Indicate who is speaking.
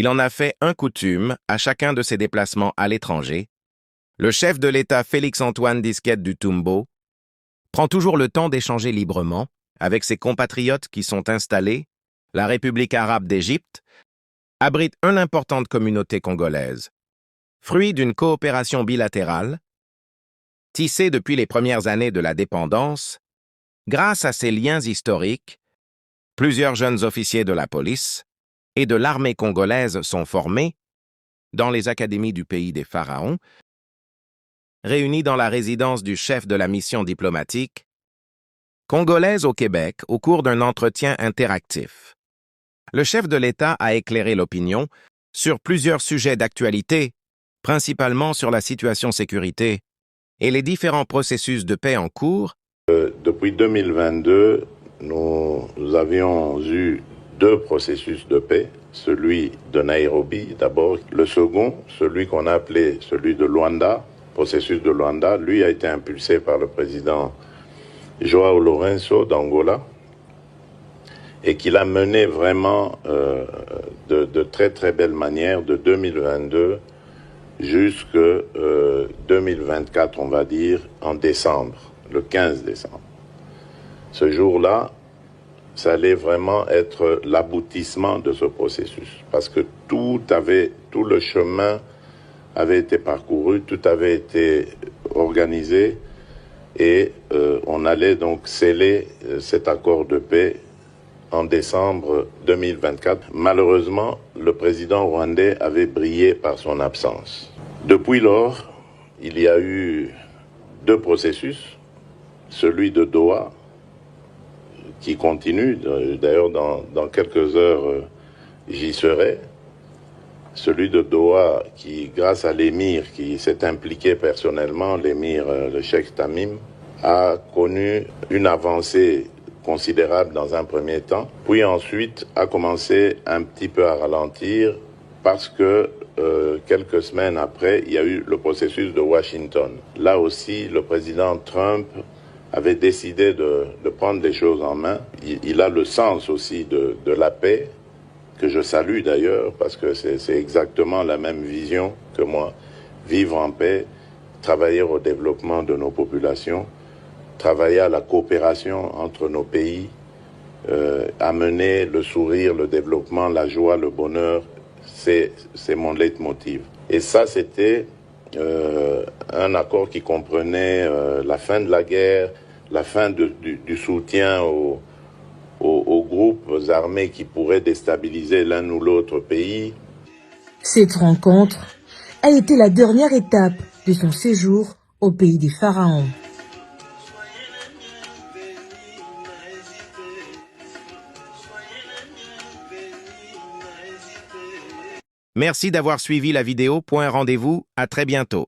Speaker 1: Il en a fait un coutume à chacun de ses déplacements à l'étranger. Le chef de l'État Félix-Antoine Disquette du Toumbo prend toujours le temps d'échanger librement avec ses compatriotes qui sont installés. La République arabe d'Égypte abrite une importante communauté congolaise, fruit d'une coopération bilatérale, tissée depuis les premières années de la dépendance. Grâce à ces liens historiques, plusieurs jeunes officiers de la police et de l'armée congolaise sont formés dans les académies du pays des pharaons, réunis dans la résidence du chef de la mission diplomatique congolaise au Québec au cours d'un entretien interactif. Le chef de l'État a éclairé l'opinion sur plusieurs sujets d'actualité, principalement sur la situation sécurité et les différents processus de paix en cours.
Speaker 2: Depuis 2022, nous avions eu 2 processus de paix, celui de Nairobi d'abord, le second, celui qu'on a appelé celui de Luanda, processus de Luanda, lui a été impulsé par le président Joao Lourenço d'Angola et qu'il a mené vraiment de très très belle manière de 2022 jusqu'à 2024, on va dire, en décembre, le 15 décembre. Ce jour-là, ça allait vraiment être l'aboutissement de ce processus, parce que tout le chemin avait été parcouru, tout avait été organisé, et on allait donc sceller cet accord de paix en décembre 2024. Malheureusement, le président rwandais avait brillé par son absence. Depuis lors, il y a eu 2 processus, celui de Doha, qui continue, d'ailleurs dans quelques heures j'y serai, celui de Doha qui, grâce à l'émir qui s'est impliqué personnellement, l'émir, le cheikh Tamim, a connu une avancée considérable dans un premier temps, puis ensuite a commencé un petit peu à ralentir parce que quelques semaines après, il y a eu le processus de Washington. Là aussi, le président Trump avait décidé de prendre les choses en main. Il a le sens aussi de la paix, que je salue d'ailleurs, parce que c'est exactement la même vision que moi. Vivre en paix, travailler au développement de nos populations, travailler à la coopération entre nos pays, amener le sourire, le développement, la joie, le bonheur, c'est mon leitmotiv. Et ça, c'était un accord qui comprenait la fin de la guerre, la fin du soutien aux groupes armés qui pourraient déstabiliser l'un ou l'autre pays.
Speaker 3: Cette rencontre a été la dernière étape de son séjour au pays des pharaons.
Speaker 1: Merci d'avoir suivi la vidéo. Rendez-vous, à très bientôt.